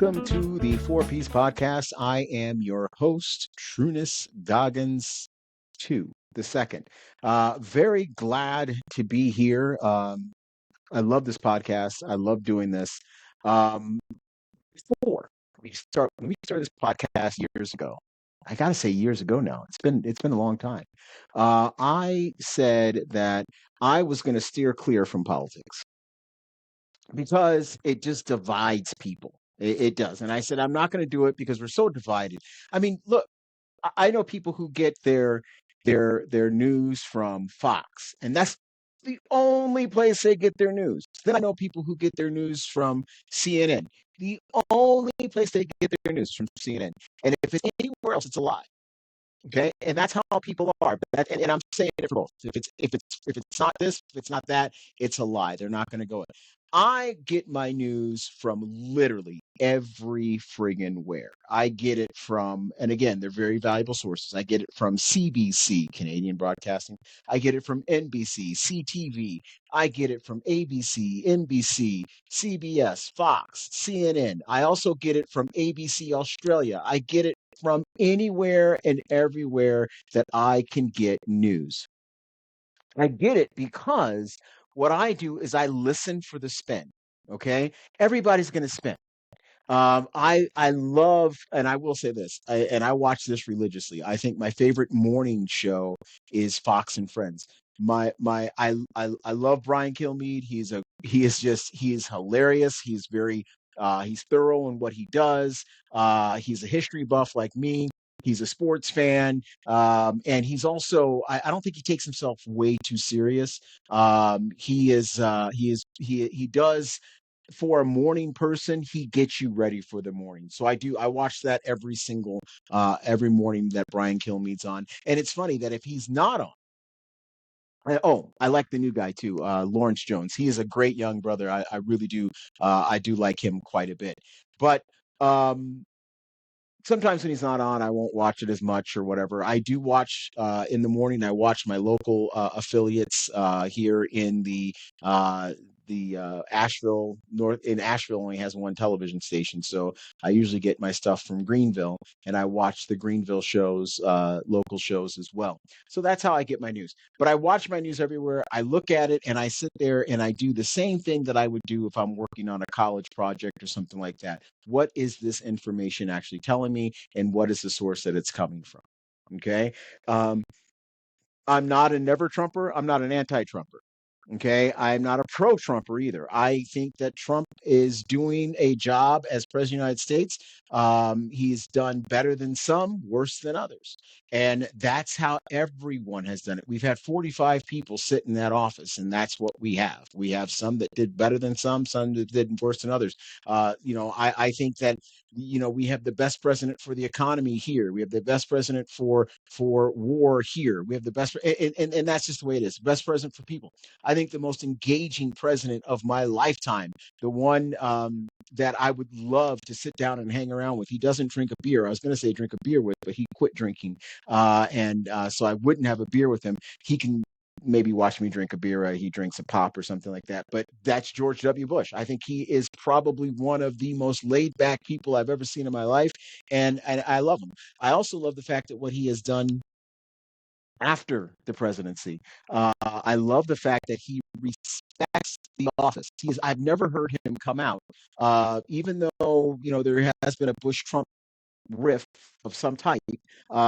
Welcome to the Four Piece Podcast. I am your host, Trunnis Goggins II. Very glad to be here. I love this podcast. I love doing this. Um, Before when we started this podcast years ago, I gotta say years ago now. It's been a long time. I said that I was going to steer clear from politics because it just divides people. It does. And I said, I'm not going to do it because we're so divided. I mean, look, I know people who get their news from Fox, and that's the only place they get their news. Then I know people who get their news from CNN. The only place they get their news from CNN. And if it's anywhere else, it's a lie. Okay, and that's how people are. And I'm saying it for both. If it's not this, if it's not that, it's a lie. They're not going to go. I get my news from literally every friggin' where. I get it from, and again, they're very valuable sources. I get it from CBC, Canadian Broadcasting. I get it from NBC, CTV. I get it from ABC, NBC, CBS, Fox, CNN. I also get it from ABC Australia. I get it from anywhere and everywhere that I can get news. I get it because what I do is I listen for the spin. Okay, everybody's going to spin. I love, and I will say this, and I watch this religiously. I think my favorite morning show is Fox and Friends. I love Brian Kilmeade. He is hilarious. He's thorough in what he does. He's a history buff like me. He's a sports fan, and he's also. I don't think he takes himself way too serious. He does, for a morning person, he gets you ready for the morning. So I watch that every morning that Brian Kilmeade's on. And it's funny that if he's not on, I like the new guy too, Lawrence Jones. He is a great young brother. I really do. I do like him quite a bit. But um, sometimes when he's not on, I won't watch it as much or whatever. I do watch in the morning. I watch my local affiliates here in the Asheville North. In Asheville, only has one television station, so I usually get my stuff from Greenville, and I watch the Greenville shows, local shows as well. So that's how I get my news. But I watch my news everywhere. I look at it, and I sit there and I do the same thing that I would do if I'm working on a college project or something like that. What is this information actually telling me, and what is the source that it's coming from? Okay. Um, I'm not a never Trumper. I'm not an anti-Trumper. Okay. I'm not a pro Trumper either. I think that Trump is doing a job as president of the United States. He's done better than some, worse than others. And that's how everyone has done it. We've had 45 people sit in that office, and that's what we have. We have some that did better than some that did worse than others. I think that we have the best president for the economy here. We have the best president for war here. We have the best, and that's just the way it is. Best president for people. I think the most engaging president of my lifetime, the one that I would love to sit down and hang around with. He doesn't drink a beer. I was going to say drink a beer with, but he quit drinking, and so I wouldn't have a beer with him. He can maybe watch me drink a beer. He drinks a pop or something like that. But that's George W. Bush. I think he is probably one of the most laid back people I've ever seen in my life, and I love him. I also love the fact that what he has done after the presidency. I love the fact that he respects the office. I've never heard him come out, even though there has been a Bush-Trump riff of some type.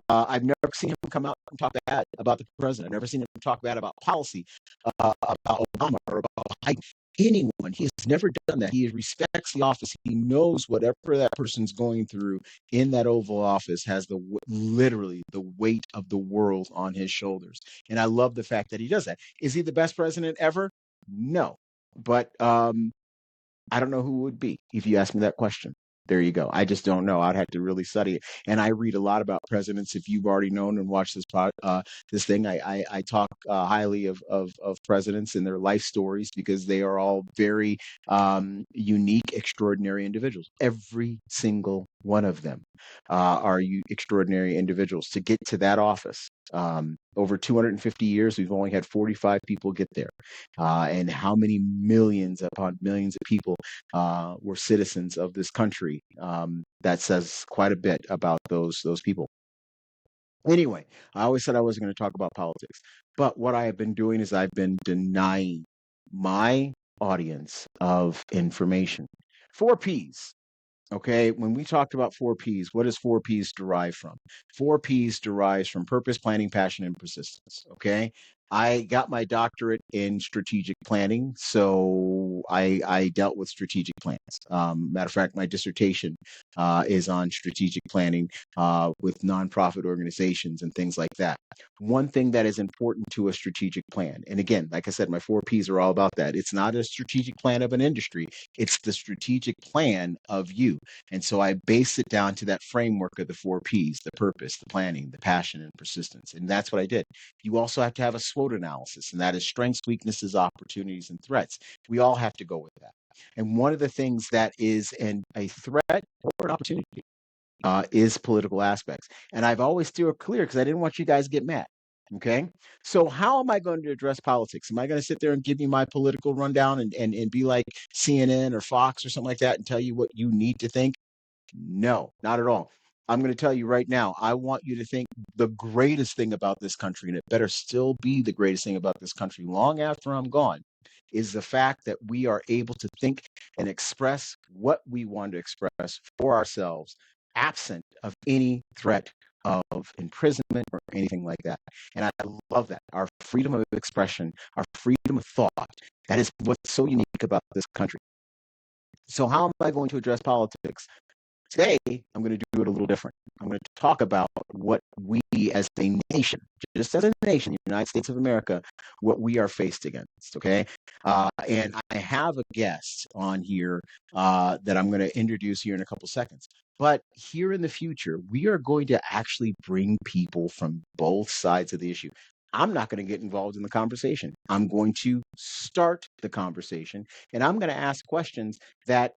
I've never seen him come out and talk bad about the president. I've never seen him talk bad about policy, about Obama or about Biden. Anyone. He has never done that. He respects the office. He knows whatever that person's going through in that Oval Office has literally the weight of the world on his shoulders. And I love the fact that he does that. Is he the best president ever? No. But I don't know who would be if you ask me that question. There you go. I just don't know. I'd have to really study it. And I read a lot about presidents. If you've already known and watched this thing, I talk highly of presidents and their life stories because they are all very unique, extraordinary individuals. Every single one of them are you extraordinary individuals to get to that office. Over 250 years, we've only had 45 people get there. And how many millions upon millions of people were citizens of this country? That says quite a bit about those people. Anyway, I always said I wasn't going to talk about politics, but what I have been doing is I've been denying my audience of information. Four P's. Okay, when we talked about four P's, what does four P's derive from? Four P's derives from purpose, planning, passion, and persistence. Okay, I got my doctorate in strategic planning, so I dealt with strategic plans. Matter of fact, my dissertation is on strategic planning with nonprofit organizations and things like that. One thing that is important to a strategic plan, and again, like I said, my four P's are all about that. It's not a strategic plan of an industry, it's the strategic plan of you. And so I base it down to that framework of the four P's: the purpose, the planning, the passion, and persistence. And that's what I did. You also have to have a SWOT analysis, and that is strengths, weaknesses, opportunities, and threats. We all have to go with that. And one of the things that is a threat or an opportunity is political aspects. And I've always steered clear because I didn't want you guys to get mad. Okay. So how am I going to address politics? Am I going to sit there and give you my political rundown and be like CNN or Fox or something like that and tell you what you need to think? No, not at all. I'm going to tell you right now, I want you to think the greatest thing about this country, and it better still be the greatest thing about this country long after I'm gone, is the fact that we are able to think and express what we want to express for ourselves, absent of any threat of imprisonment or anything like that. And I love that. Our freedom of expression, our freedom of thought, that is what's so unique about this country. So how am I going to address politics? Today, I'm going to do it a little different. I'm going to talk about what we as a nation, just as a nation, the United States of America, what we are faced against, okay? And I have a guest on here that I'm going to introduce here in a couple seconds. But here in the future, we are going to actually bring people from both sides of the issue. I'm not going to get involved in the conversation. I'm going to start the conversation, and I'm going to ask questions that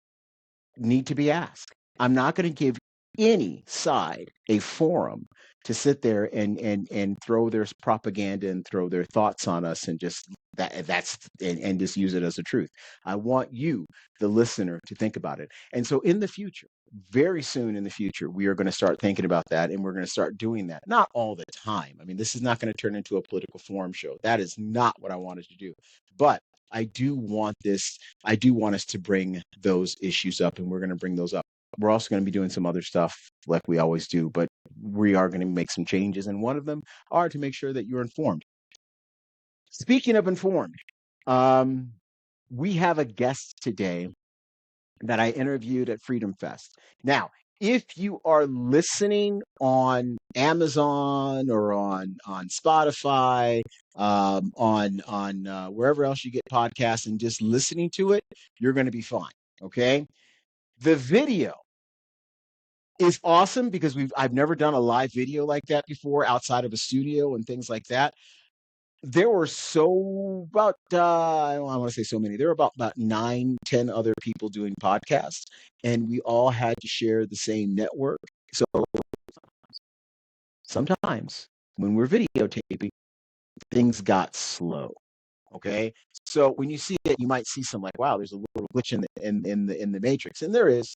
need to be asked. I'm not going to give any side a forum to sit there and throw their propaganda and throw their thoughts on us and just and just use it as a truth. I want you, the listener, to think about it. And so in the future, very soon in the future, we are going to start thinking about that, and we're going to start doing that. Not all the time. I mean, this is not going to turn into a political forum show. That is not what I wanted to do. But I do want us to bring those issues up, and we're going to bring those up. We're also going to be doing some other stuff like we always do, but we are going to make some changes, and one of them are to make sure that you're informed. Speaking of informed, we have a guest today that I interviewed at FreedomFest. Now, if you are listening on Amazon or on Spotify, on wherever else you get podcasts, and just listening to it, you're going to be fine. Okay. The video is awesome because I've never done a live video like that before outside of a studio and things like that. There were I don't want to say so many. There were about 9, 10 other people doing podcasts, and we all had to share the same network. So sometimes when we're videotaping, things got slow. Okay, so when you see it, you might see some like, wow, there's a little glitch in the matrix, and there is,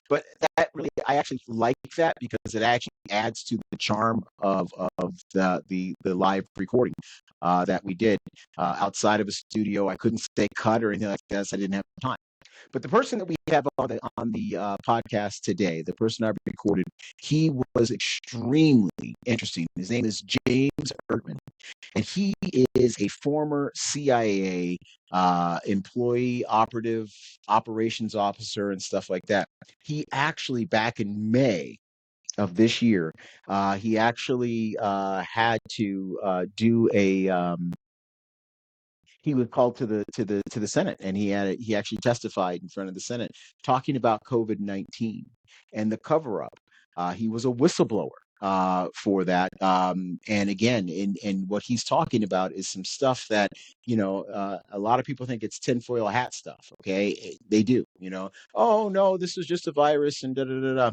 but that really, I actually like that because it actually adds to the charm of the live recording that we did outside of a studio. I couldn't say cut or anything like that, so I didn't have time. But the person that we have on the podcast today, the person I recorded, he was extremely interesting. His name is James Erdman, and he is a former CIA employee, operative, operations officer, and stuff like that. He actually, back in May of this year, he actually had to do a he was called to the Senate, and he actually testified in front of the Senate talking about COVID-19 and the cover up. He was a whistleblower for that. And again, in what he's talking about is some stuff that, a lot of people think it's tinfoil hat stuff. Okay. They do, oh no, this was just a virus and da da da da.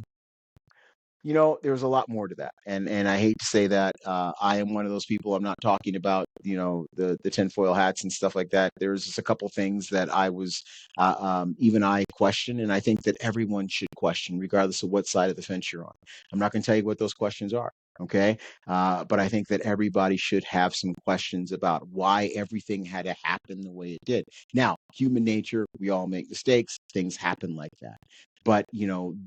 There's a lot more to that, and I hate to say that. I am one of those people. I'm not talking about the tinfoil hats and stuff like that. There's just a couple things that even I question, and I think that everyone should question, regardless of what side of the fence you're on. I'm not going to tell you what those questions are. Okay. But I think that everybody should have some questions about why everything had to happen the way it did. Now, human nature, we all make mistakes. Things happen like that. But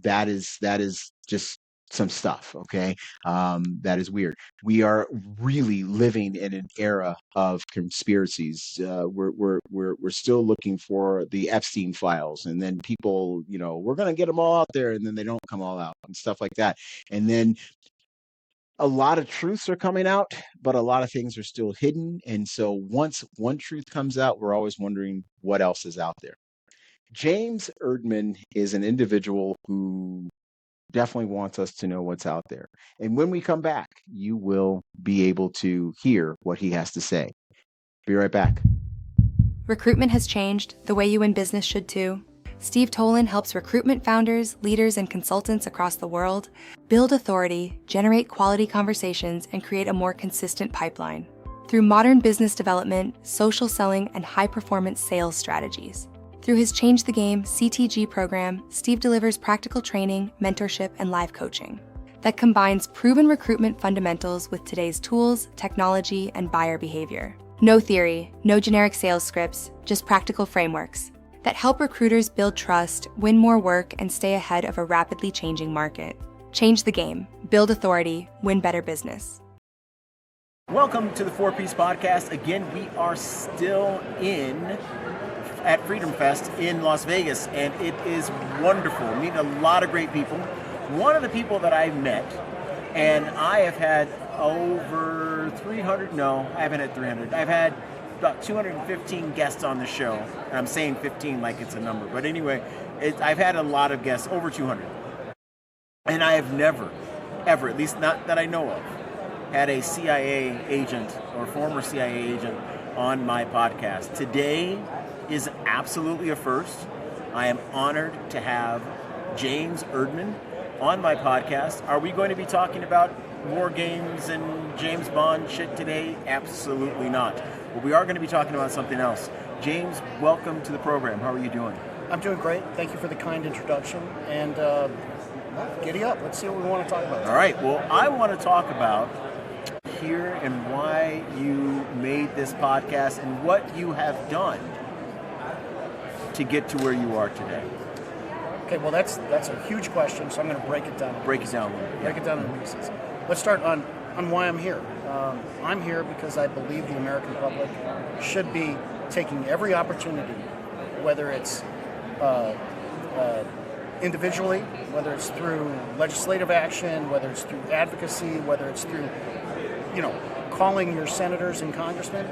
that is just some stuff. Okay. That is weird. We are really living in an era of conspiracies. We're still looking for the Epstein files, and then people, we're going to get them all out there, and then they don't come all out and stuff like that. And then a lot of truths are coming out, but a lot of things are still hidden. And so once one truth comes out, we're always wondering what else is out there. James Erdman is an individual who definitely wants us to know what's out there. And when we come back, you will be able to hear what he has to say. Be right back. Recruitment has changed. The way you win business should too. Steve Tolan helps recruitment founders, leaders, and consultants across the world build authority, generate quality conversations, and create a more consistent pipeline through modern business development, social selling, and high-performance sales strategies. Through his Change the Game CTG program, Steve delivers practical training, mentorship, and live coaching that combines proven recruitment fundamentals with today's tools, technology, and buyer behavior. No theory, no generic sales scripts, just practical frameworks that help recruiters build trust, win more work, and stay ahead of a rapidly changing market. Change the game, build authority, win better business. Welcome to the 4-Piece Podcast. Again, we are still at FreedomFest in Las Vegas, and it is wonderful. Meeting a lot of great people. One of the people that I've met, and I have had over 300, no, I haven't had 300. I've had about 215 guests on the show. And I'm saying 15 like it's a number. But anyway, I've had a lot of guests, over 200. And I have never, ever, at least not that I know of, had a CIA agent or former CIA agent on my podcast. Today is absolutely a first. I am honored to have James Erdman on my podcast. Are we going to be talking about war games and James Bond shit today? Absolutely not. But we are going to be talking about something else. James, welcome to the program. How are you doing? I'm doing great. Thank you for the kind introduction. And giddy up. Let's see what we want to talk about. All right. Well, I want to talk about here and why you made this podcast and what you have done to get to where you are today. Okay, well, that's a huge question, so I'm going to break it down. Break it down a little bit. Break it down in pieces. Let's start on why I'm here. I'm here because I believe the American public should be taking every opportunity, whether it's individually, whether it's through legislative action, whether it's through advocacy, whether it's through, calling your senators and congressmen,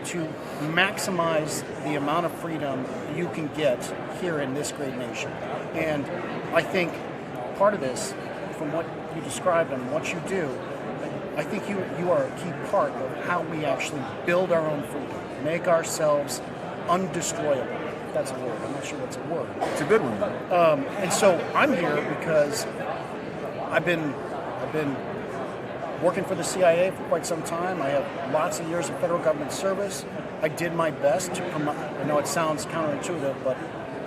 to maximize the amount of freedom you can get here in this great nation. And I think part of this, from what you described and what you do, I think you are a key part of how we actually build our own freedom, make ourselves undestroyable. If that's a word. I'm not sure that's a word. It's a good one, though. And so I'm here because I've been working for the CIA for quite some time. I have lots of years of federal government service. I did my best to promote. I know it sounds counterintuitive, but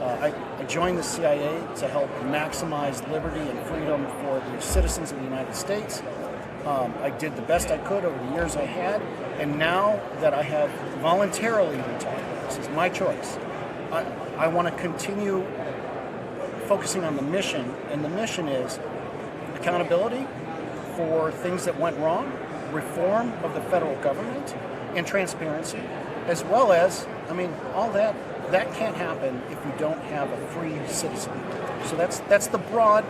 I joined the CIA to help maximize liberty and freedom for the citizens of the United States. I did the best I could over the years I had, and now that I have voluntarily retired, this is my choice, I want to continue focusing on the mission, and the mission is accountability for things that went wrong, reform of the federal government, and transparency, as well as, all that can't happen if you don't have a free citizen. So that's a broad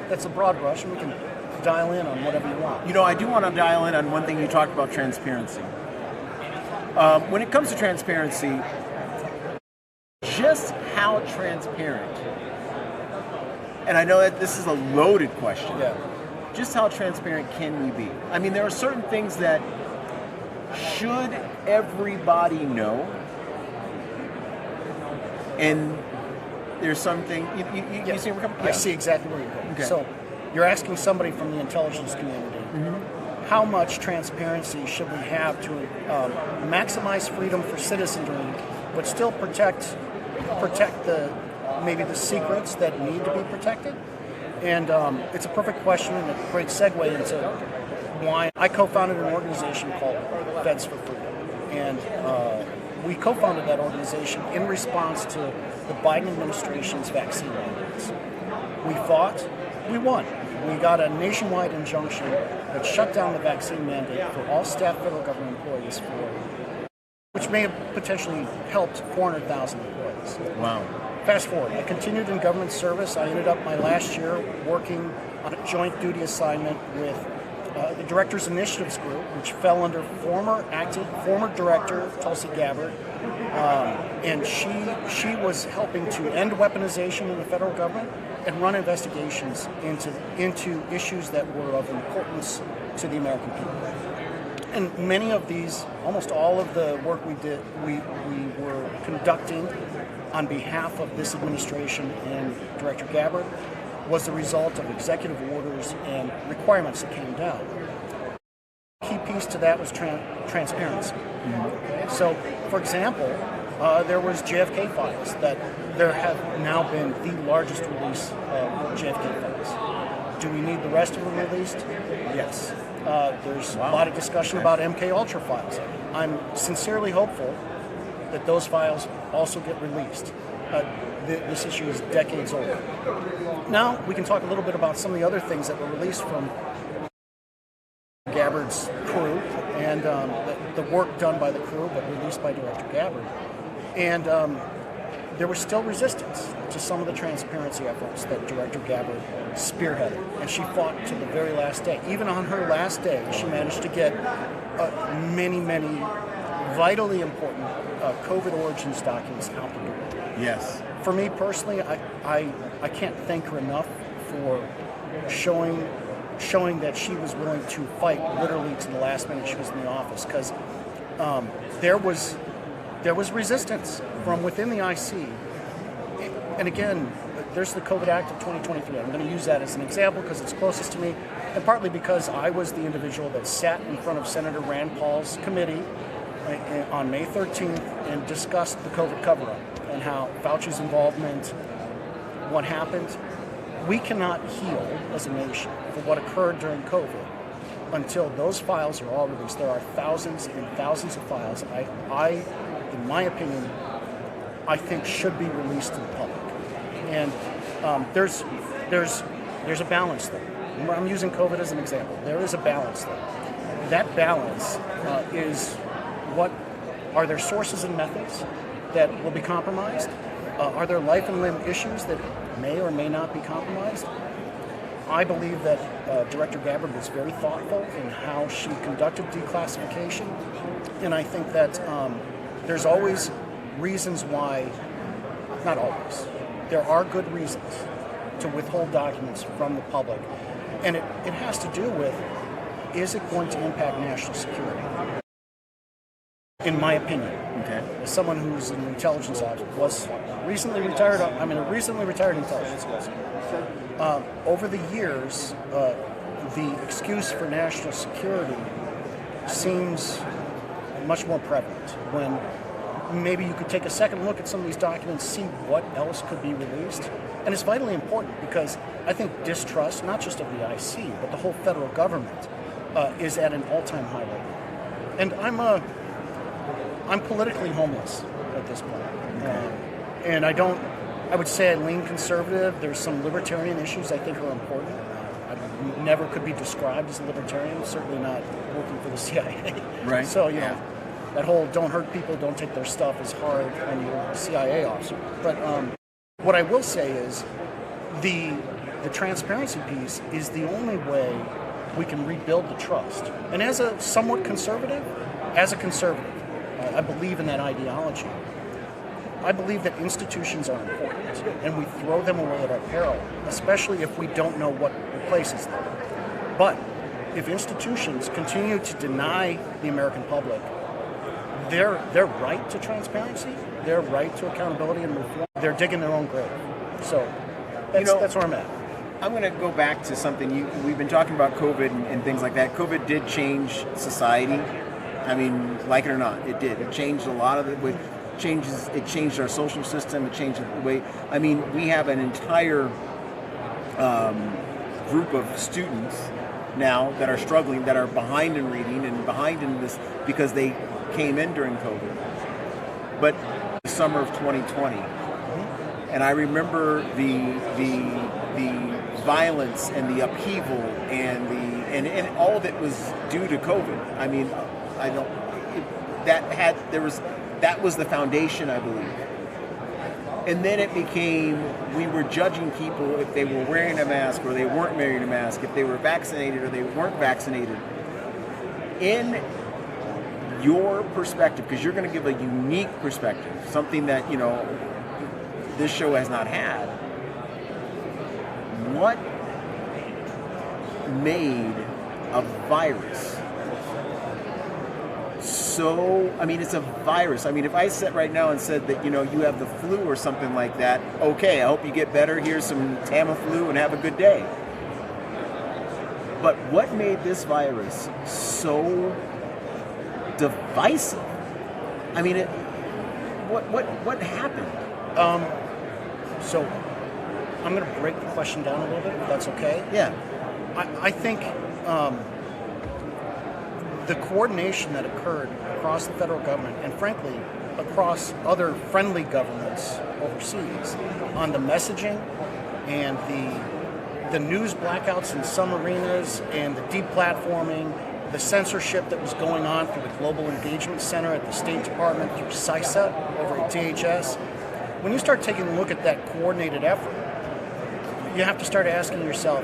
brush, and we can dial in on whatever you want. I do want to dial in on one thing you talked about, transparency. When it comes to transparency, just how transparent, and I know that this is a loaded question, just how transparent can we be? There are certain things that should everybody know, and there's something, you see where I'm coming from? I see exactly where you're going. Okay. So you're asking somebody from the intelligence community, how much transparency should we have to maximize freedom for citizenry, but still protect maybe the secrets that need to be protected? And it's a perfect question and a great segue into why I co-founded an organization called Feds for Freedom. And we co-founded that organization in response to the Biden administration's vaccine mandates. We fought, we won. We got a nationwide injunction that shut down the vaccine mandate for all staff federal government employees, which may have potentially helped 400,000 employees. Wow. Fast forward, I continued in government service. I ended up my last year working on a joint duty assignment with the Directors Initiatives Group, which fell under former director Tulsi Gabbard, and she was helping to end weaponization in the federal government and run investigations into issues that were of importance to the American people. And many of these, almost all of the work we did, we were conducting on behalf of this administration and Director Gabbard was the result of executive orders and requirements that came down. A key piece to that was transparency. So, for example, there was JFK files that there have now been the largest release of JFK files. Do we need the rest of them released? Yes. There's a lot of discussion about MK Ultra files. I'm sincerely hopeful that those files also get released. This issue is decades old. Now we can talk a little bit about some of the other things that were released from Gabbard's crew and the work done by the crew, but released by Director Gabbard. And there was still resistance to some of the transparency efforts that Director Gabbard spearheaded, and she fought to the very last day. Even on her last day, she managed to get many vitally important COVID origins documents out the door. Yes. For me personally, I can't thank her enough for showing that she was willing to fight literally to the last minute she was in the office, because there was resistance from within the IC. And again, there's the COVID Act of 2023. I'm going to use that as an example because it's closest to me, and partly because I was the individual that sat in front of Senator Rand Paul's committee on May 13th and discussed the COVID cover-up and how Fauci's involvement, what happened. We cannot heal as a nation for what occurred during COVID until those files are all released. There are thousands and thousands of files in my opinion, I think should be released to the public. And there's a balance there. I'm using COVID as an example. There is a balance there. That balance is what are there sources and methods that will be compromised? Are there life and limb issues that may or may not be compromised? I believe that Director Gabbard was very thoughtful in how she conducted declassification, and I think that there's always reasons why, not always, there are good reasons to withhold documents from the public, and it has to do with, is it going to impact national security? In my opinion, as someone who's an intelligence officer, was recently retired, a recently retired intelligence officer. Over the years, the excuse for national security seems much more prevalent when maybe you could take a second look at some of these documents, see what else could be released. And it's vitally important because I think distrust, not just of the IC, but the whole federal government, is at an all-time high right now. And I'm politically homeless at this point. And I would say I lean conservative. There's some libertarian issues I think are important. I never could be described as a libertarian, certainly not working for the CIA. Right. So, that whole don't hurt people, don't take their stuff is hard when you're a CIA officer. But what I will say is the transparency piece is the only way we can rebuild the trust. And as a somewhat conservative, I believe in that ideology. I believe that institutions are important, and we throw them away at our peril, especially if we don't know what replaces them. But if institutions continue to deny the American public their right to transparency, their right to accountability and reform, they're digging their own grave. So that's where I'm at. I'm going to go back to something we've been talking about COVID and things like that. COVID did change society. I mean, like it or not, it did. It changed a lot of it. It changed our social system. It changed the way. I mean, we have an entire group of students now that are struggling, that are behind in reading and behind in this because they came in during COVID. But the summer of 2020, and I remember the violence and the upheaval and all of it was due to COVID. I mean, that was the foundation, I believe. And then it became, we were judging people if they were wearing a mask or they weren't wearing a mask, if they were vaccinated or they weren't vaccinated. In your perspective, because you're going to give a unique perspective, something that, this show has not had, what made a virus so, I mean, it's a virus. I mean, if I sat right now and said that, you have the flu or something like that, okay, I hope you get better. Here's some Tamiflu and have a good day. But what made this virus so divisive? I mean, what happened? So I'm going to break the question down a little bit, if that's okay. Yeah. I think the coordination that occurred across the federal government and, frankly, across other friendly governments overseas on the messaging and the news blackouts in some arenas and the deplatforming, the censorship that was going on through the Global Engagement Center at the State Department, through CISA over at DHS. When you start taking a look at that coordinated effort, you have to start asking yourself,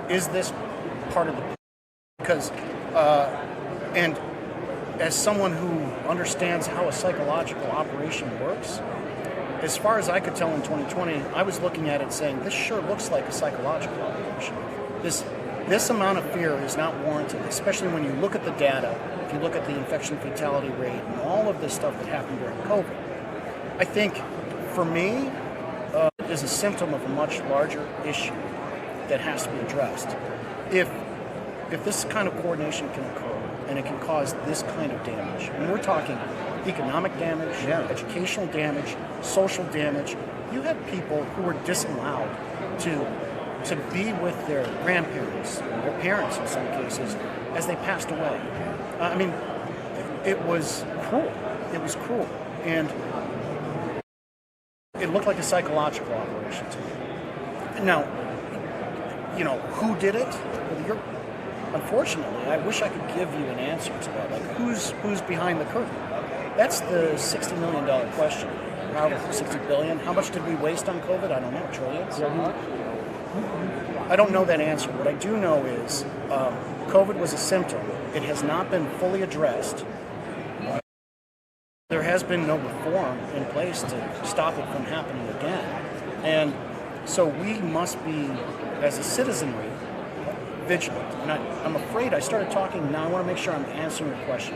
is this part of the... Because, and as someone who understands how a psychological operation works, as far as I could tell in 2020, I was looking at it saying, this sure looks like a psychological operation. This amount of fear is not warranted, especially when you look at the data, if you look at the infection fatality rate and all of this stuff that happened during COVID. I think, for me, it is a symptom of a much larger issue that has to be addressed. If this kind of coordination can occur and it can cause this kind of damage, and we're talking economic damage, educational damage, social damage, you had people who were disallowed to be with their grandparents, their parents in some cases, as they passed away. I mean, it was cruel. It was cruel. And it looked like a psychological operation to me. Now, who did it? Well, unfortunately, I wish I could give you an answer to that. Like, who's behind the curtain? That's the $60 million question. How 60 billion? How much did we waste on COVID? I don't know. Trillions? I don't know that answer. What I do know is COVID was a symptom. It has not been fully addressed. There has been no reform in place to stop it from happening again. And so we must be, as a citizenry, vigilant. And I'm afraid I started talking, now I want to make sure I'm answering your question.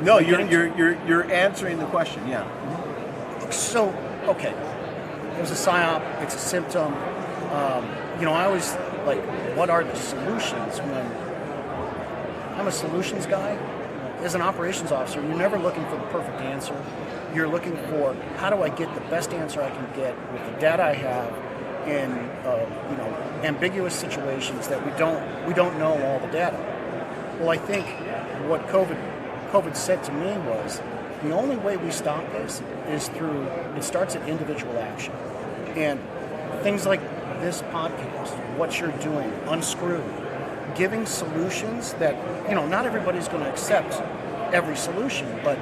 No, you're answering the question, yeah. So, okay, it was a psyop, it's a symptom. I always, what are the solutions when I'm a solutions guy? As an operations officer, you're never looking for the perfect answer. You're looking for, how do I get the best answer I can get with the data I have in ambiguous situations that we don't know all the data. Well, I think what COVID said to me was, the only way we stop this is it starts at individual action. And things like this podcast, what you're doing, Unscrewed, giving solutions that, not everybody's going to accept every solution, but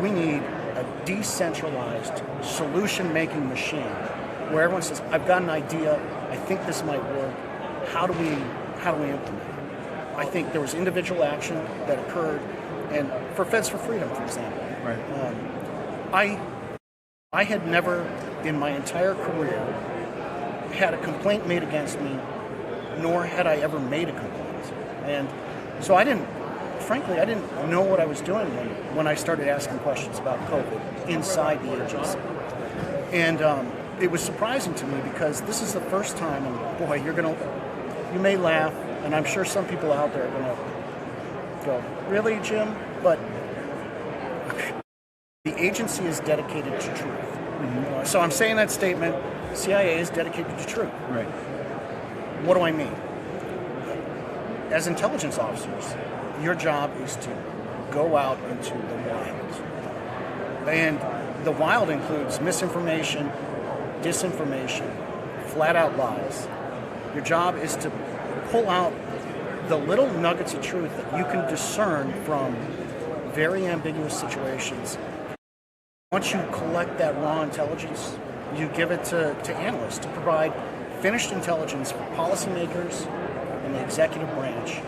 we need a decentralized solution-making machine where everyone says, I've got an idea, I think this might work, how do we implement it? I think there was individual action that occurred, and for Feds for Freedom, for example. Right. I had never, in my entire career, had a complaint made against me, nor had I ever made a complaint. And so I didn't know what I was doing when I started asking questions about COVID inside the agency. And it was surprising to me because this is the first time, and boy, you may laugh, and I'm sure some people out there are gonna go, really, Jim? But the agency is dedicated to truth. Mm-hmm. So I'm saying that statement, CIA is dedicated to truth. Right. What do I mean? As intelligence officers, your job is to go out into the wild. And the wild includes misinformation, disinformation, flat out lies. Your job is to pull out the little nuggets of truth that you can discern from very ambiguous situations. Once you collect that raw intelligence, you give it to analysts to provide finished intelligence for policymakers and the executive branch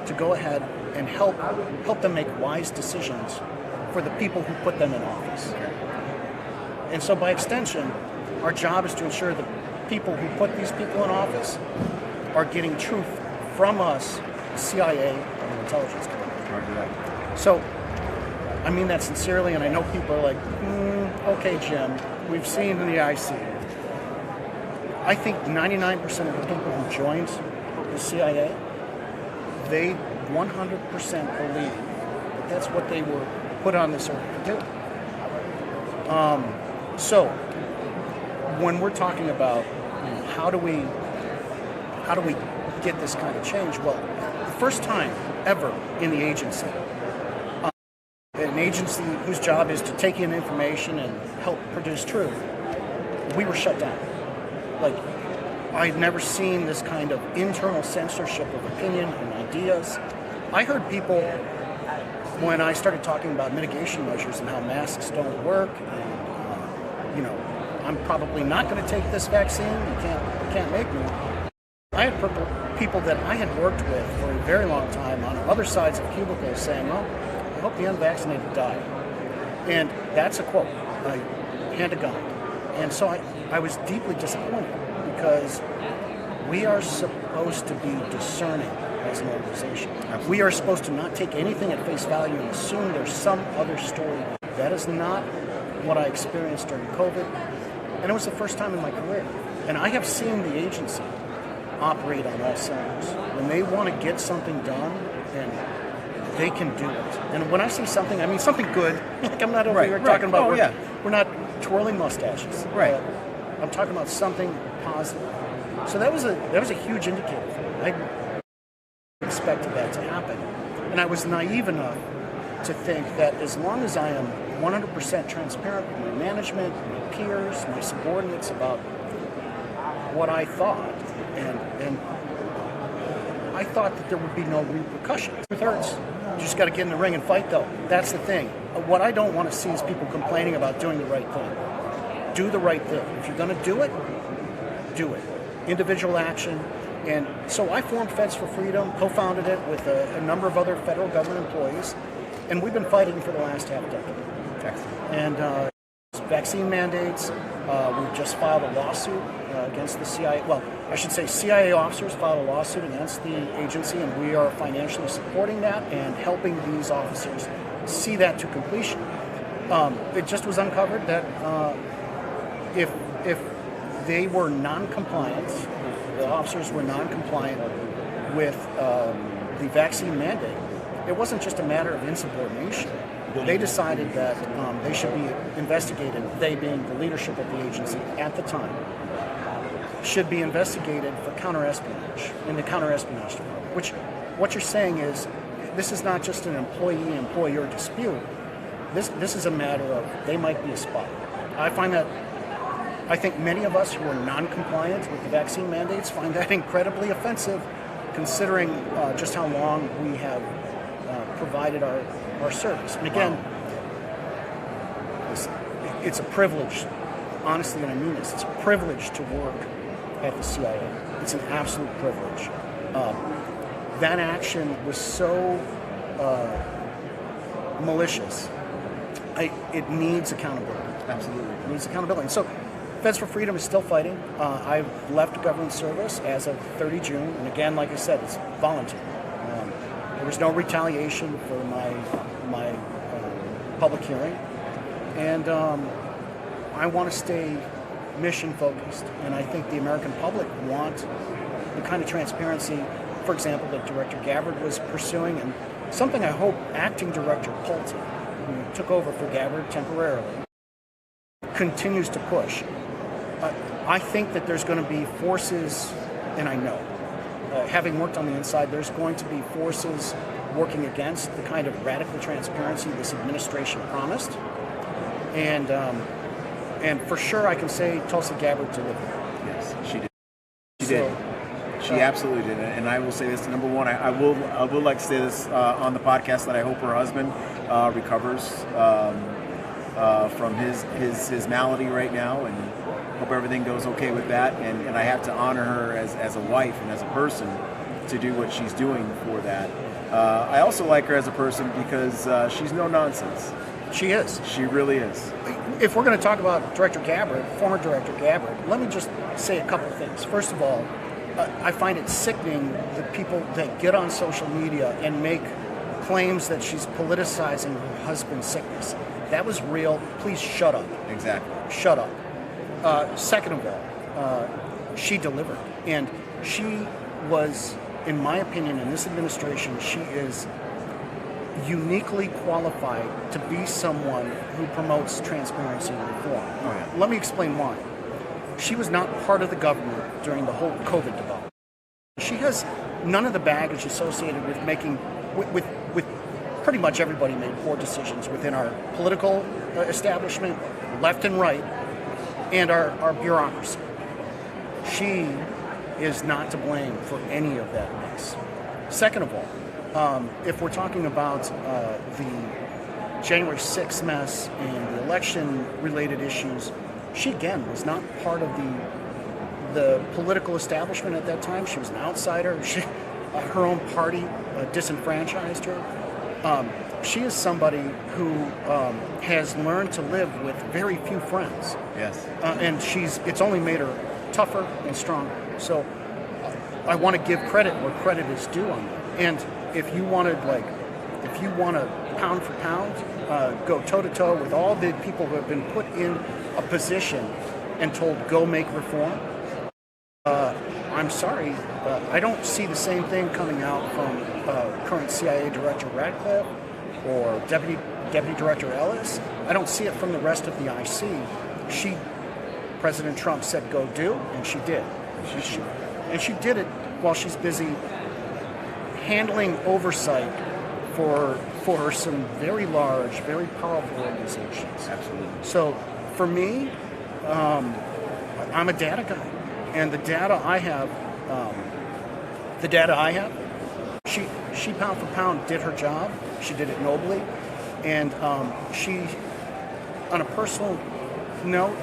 to go ahead and help them make wise decisions for the people who put them in office. And so by extension, our job is to ensure that people who put these people in office are getting truth from us, the CIA, and the intelligence community. So I mean that sincerely, and I know people are like, okay, Jim, we've seen the IC. I think 99% of the people who joined the CIA, they 100% believe that that's what they were put on this earth to do. So when we're talking about how do we get this kind of change, well, the first time ever in the agency, an agency whose job is to take in information and help produce truth, we were shut down. Like, I'd never seen this kind of internal censorship of opinion and ideas. I heard people, when I started talking about mitigation measures and how masks don't work, and I'm probably not going to take this vaccine. You can't make me. I had people that I had worked with for a very long time on other sides of cubicles saying, well, I hope the unvaccinated die. And that's a quote, hand to God. And so I was deeply disappointed because we are supposed to be discerning as an organization. Absolutely. We are supposed to not take anything at face value and assume there's some other story. That is not what I experienced during COVID. And it was the first time in my career. And I have seen the agency operate on all cylinders. When they want to get something done, and they can do it. And when I say something, I mean something good. Like I'm not over here talking about, we're not twirling mustaches. Right. I'm talking about something positive. So that was a huge indicator for me. I expected that to happen. And I was naive enough to think that as long as I am 100% transparent with my management, my peers, my subordinates about what I thought, and I thought that there would be no repercussions. It hurts. You just got to get in the ring and fight, though. That's the thing. What I don't want to see is people complaining about doing the right thing. Do the right thing. If you're going to do it, do it. Individual action. And so I formed Feds for Freedom, co-founded it with a number of other federal government employees, and we've been fighting for the last half decade. And vaccine mandates, we've just filed a lawsuit against the CIA. Well, I should say CIA officers filed a lawsuit against the agency, and we are financially supporting that and helping these officers see that to completion. It just was uncovered that if they were non-compliant, the officers were non-compliant with the vaccine mandate, it wasn't just a matter of insubordination. They decided that they should be investigated, they being the leadership of the agency at the time, should be investigated for counter-espionage in the counter-espionage department, which what you're saying is this is not just an employee-employer dispute. This is a matter of they might be a spy. I think many of us who are non-compliant with the vaccine mandates find that incredibly offensive, considering just how long we have provided our service. And again, it's a privilege, honestly, and I mean this, it's a privilege to work at the CIA. It's an absolute privilege. That action was so malicious. It needs accountability. Absolutely. It needs accountability. And so Feds for Freedom is still fighting. I've left government service as of 30 June. And again, like I said, it's voluntary. There was no retaliation for my public hearing. And I want to stay mission focused, and I think the American public want the kind of transparency, for example, that Director Gabbard was pursuing, and something I hope Acting Director Pulte, who took over for Gabbard temporarily, continues to push. I think that there's going to be forces, and I know, having worked on the inside, there's going to be forces working against the kind of radical transparency this administration promised. And for sure, I can say Tulsi Gabbard delivered. Yes, she did. She did. She absolutely did. And I will say this: number one, I will like to say this on the podcast that I hope her husband recovers from his malady right now, and hope everything goes okay with that. And I have to honor her as a wife and as a person to do what she's doing for that. I also like her as a person because she's no nonsense. She is. She really is. If we're going to talk about Director Gabbard, former Director Gabbard, let me just say a couple things. First of all, I find it sickening the people that get on social media and make claims that she's politicizing her husband's sickness. That was real. Please shut up. Exactly. Shut up. Second of all, she delivered. And she was, in my opinion, in this administration, she is uniquely qualified to be someone who promotes transparency and reform. Oh, yeah. Let me explain why. She was not part of the government during the whole COVID debacle. She has none of the baggage associated with making, with pretty much everybody made poor decisions within our political establishment, left and right, and our bureaucracy. She is not to blame for any of that mess. Second of all, if we're talking about the January 6th mess and the election-related issues, she again was not part of the political establishment at that time. She was an outsider. Her own party disenfranchised her. She is somebody who has learned to live with very few friends. Yes. And it's only made her tougher and stronger. So I want to give credit where credit is due on that. And if you want to pound for pound, go toe to toe with all the people who have been put in a position and told go make reform, I'm sorry, I don't see the same thing coming out from current CIA Director Radcliffe or Deputy Director Ellis. I don't see it from the rest of the IC. President Trump said go do, and she did. And she did it while she's busy handling oversight for some very large, very powerful organizations. Absolutely. So for me, I'm a data guy, and the data I have, she pound for pound did her job. She did it nobly, and she, on a personal note,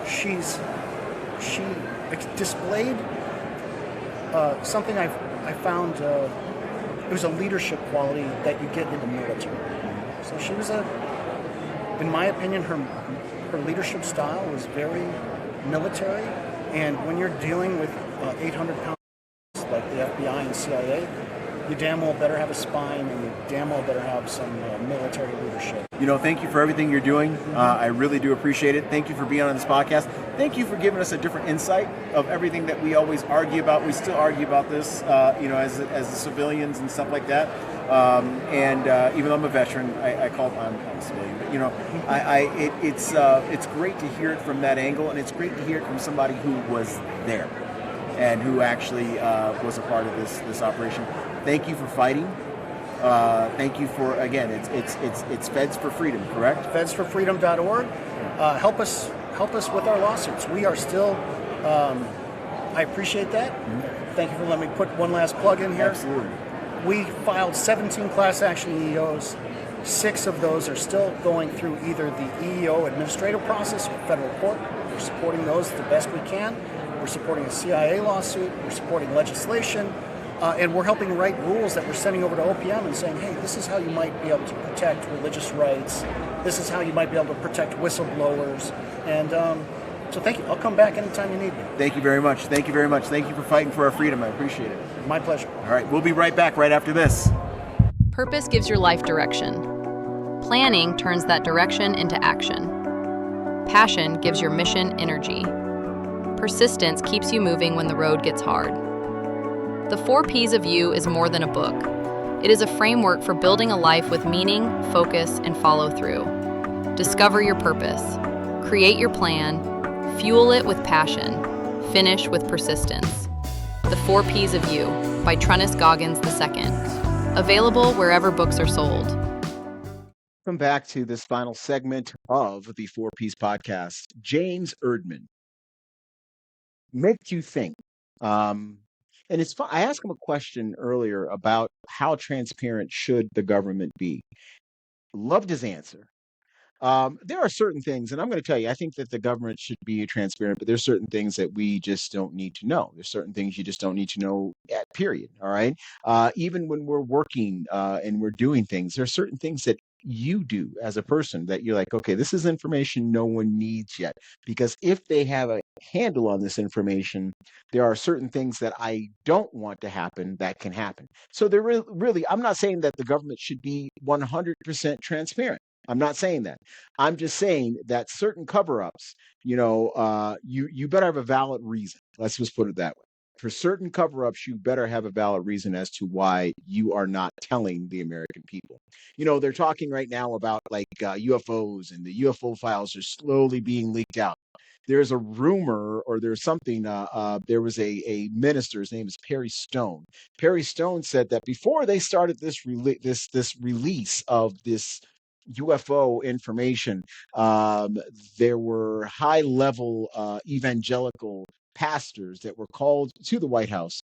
she displayed something I found. It was a leadership quality that you get in the military. So she was in my opinion, her leadership style was very military. And when you're dealing with 800 pounds like the FBI and CIA, you damn well better have a spine, and you damn well better have some military leadership. Thank you for everything you're doing. I really do appreciate it. Thank you for being on this podcast. Thank you for giving us a different insight of everything that we always argue about. We still argue about this, as the civilians and stuff like that. Even though I'm a veteran, I'm a civilian. But it's great to hear it from that angle, and it's great to hear it from somebody who was there and who actually was a part of this operation. Thank you for fighting. Thank you for, again, it's Feds for Freedom, correct? FedsForFreedom.org. Help us with our lawsuits. We are still, I appreciate that. Mm-hmm. Thank you for letting me put one last plug in here. Absolutely. We filed 17 class action EEOs. 6 of those are still going through either the EEO administrative process or federal court. We're supporting those the best we can. We're supporting a CIA lawsuit. We're supporting legislation. And we're helping write rules that we're sending over to OPM and saying, hey, this is how you might be able to protect religious rights. This is how you might be able to protect whistleblowers. And so thank you. I'll come back anytime you need me. Thank you very much. Thank you very much. Thank you for fighting for our freedom. I appreciate it. My pleasure. All right. We'll be right back right after this. Purpose gives your life direction. Planning turns that direction into action. Passion gives your mission energy. Persistence keeps you moving when the road gets hard. The 4Ps of You is more than a book. It is a framework for building a life with meaning, focus, and follow through. Discover your purpose. Create your plan. Fuel it with passion. Finish with persistence. The 4Ps of You by Trunnis Goggins II. Available wherever books are sold. Welcome back to this final segment of the Four Piece Podcast. James Erdman makes you think. And it's fun. I asked him a question earlier about how transparent should the government be. Loved his answer. There are certain things, and I'm going to tell you, I think that the government should be transparent, but there's certain things that we just don't need to know. There's certain things you just don't need to know, period. All right. Even when we're working and we're doing things, there are certain things that you do as a person that you're like, okay, this is information no one needs yet. Because if they have a handle on this information, there are certain things that I don't want to happen that can happen. So there really, I'm not saying that the government should be 100% transparent. I'm not saying that. I'm just saying that certain cover-ups, you better have a valid reason. Let's just put it that way. For certain cover-ups, you better have a valid reason as to why you are not telling the American people. They're talking right now about like UFOs, and the UFO files are slowly being leaked out. There's a rumor, or there's something. There was a minister. His name is Perry Stone. Perry Stone said that before they started this release of this UFO information, there were high-level evangelical pastors that were called to the White House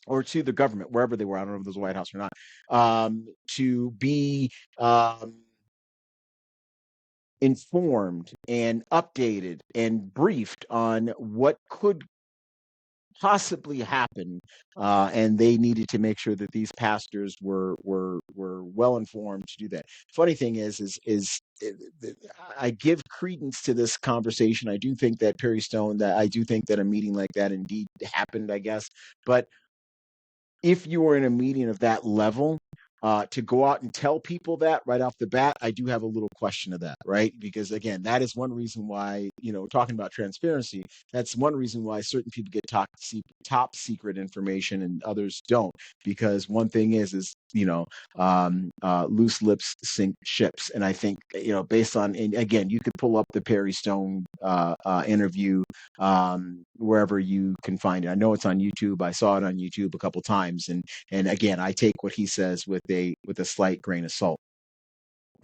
or to the government, wherever they were. I don't know if it was the White House or not, to be informed and updated and briefed on what could possibly happen, and they needed to make sure that these pastors were well informed to do that. Funny thing is I give credence to this conversation. I do think that I do think that a meeting like that indeed happened, I guess. But if you were in a meeting of that level, to go out and tell people that right off the bat, I do have a little question of that, right? Because again, that is one reason why, talking about transparency, that's one reason why certain people get top secret information and others don't. Because one thing is loose lips sink ships. And I think, based on, and again, you could pull up the Perry Stone interview wherever you can find it. I know it's on YouTube. I saw it on YouTube a couple times. And again, I take what he says with a slight grain of salt.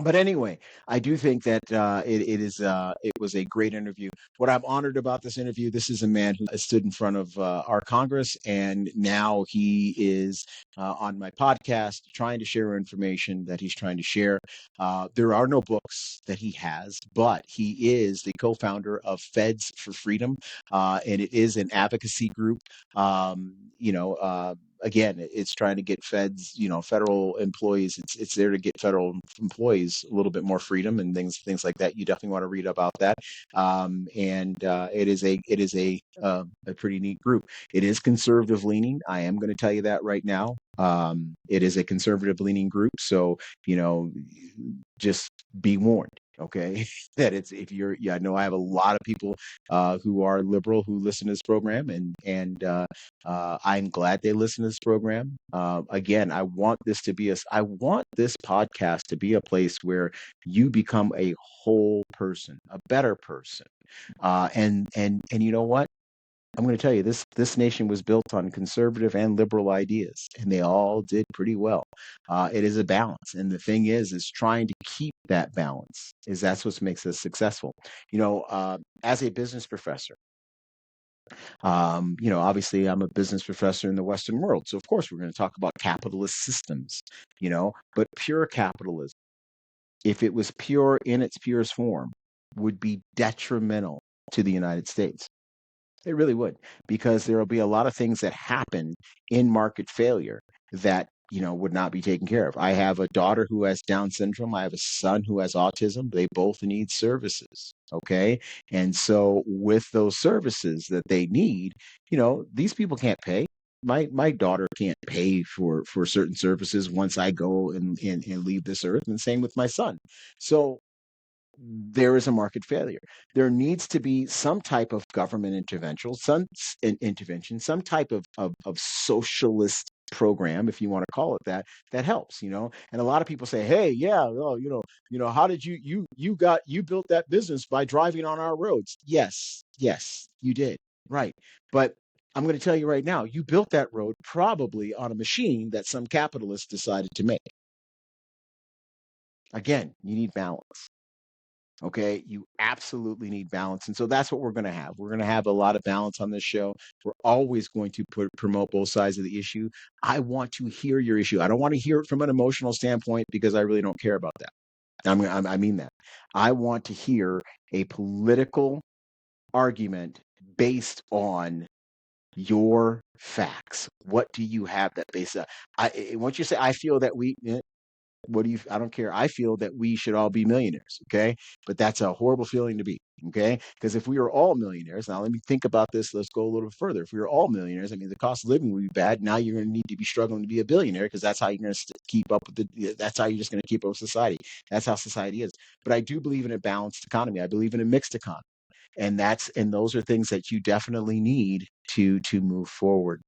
But anyway, I do think that it was a great interview. What I'm honored about this interview, this is a man who stood in front of our Congress, and now he is on my podcast trying to share information that he's trying to share. There are no books that he has, but he is the co-founder of Feds for Freedom, and it is an advocacy group. Again, it's trying to get federal employees. It's there to get federal employees a little bit more freedom and things like that. You definitely want to read about that. It is a pretty neat group. It is conservative leaning. I am going to tell you that right now. It is a conservative leaning group. So, just be warned. Okay, that I know I have a lot of people who are liberal who listen to this program, and I'm glad they listen to this program. Again, I want this podcast to be a place where you become a whole person, a better person. And you know what? I'm going to tell you, this nation was built on conservative and liberal ideas, and they all did pretty well. It is a balance, and the thing is trying to keep that balance. That's what makes us successful. As a business professor, obviously I'm a business professor in the Western world, so of course we're going to talk about capitalist systems. But pure capitalism, if it was pure in its purest form, would be detrimental to the United States. It really would, because there will be a lot of things that happen in market failure that, would not be taken care of. I have a daughter who has Down syndrome. I have a son who has autism. They both need services. Okay. And so with those services that they need, these people can't pay. My daughter can't pay for certain services once I go and leave this earth, and same with my son. So there is a market failure. There needs to be some type of government intervention, some type of socialist program, if you want to call it that, that helps, you know. And a lot of people say, hey, yeah, well, how did you built that business by driving on our roads? Yes, you did. Right. But I'm going to tell you right now, you built that road probably on a machine that some capitalist decided to make. Again, you need balance. Okay, you absolutely need balance. And so that's what we're going to have. We're going to have a lot of balance on this show. We're always going to promote both sides of the issue. I want to hear your issue. I don't want to hear it from an emotional standpoint because I really don't care about that. I mean that. I want to hear a political argument based on your facts. What do you have that base? Once you say, I feel that what do you, I don't care. I feel that we should all be millionaires. Okay. But that's a horrible feeling to be. Okay. Because if we were all millionaires, now let me think about this. Let's go a little further. If we were all millionaires, I mean, the cost of living would be bad. Now you're going to need to be struggling to be a billionaire because that's how you're going to keep up with that's how you're just going to keep up with society. That's how society is. But I do believe in a balanced economy. I believe in a mixed economy. And those are things that you definitely need to move forward.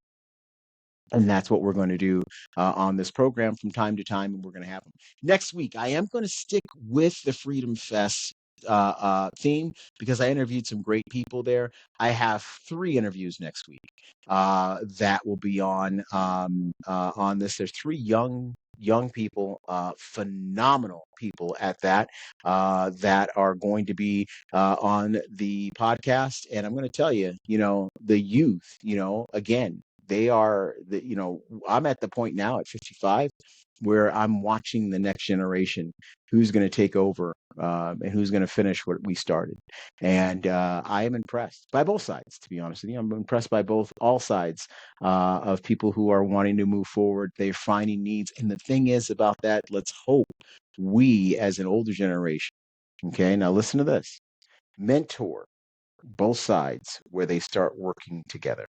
And that's what we're going to do on this program from time to time, and we're going to have them. Next week, I am going to stick with the Freedom Fest theme because I interviewed some great people there. I have 3 interviews next week that will be on this. There's 3 young people, phenomenal people at that are going to be on the podcast. And I'm going to tell you, the youth, again, I'm at the point now at 55 where I'm watching the next generation who's going to take over and who's going to finish what we started. And I am impressed by both sides, to be honest with you. I'm impressed by all sides of people who are wanting to move forward. They're finding needs. And the thing is about that, let's hope we as an older generation, okay, now listen to this, mentor both sides where they start working together.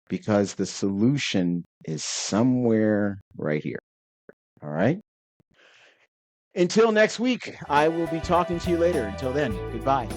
Because the solution is somewhere right here. All right. Until next week, I will be talking to you later. Until then, goodbye.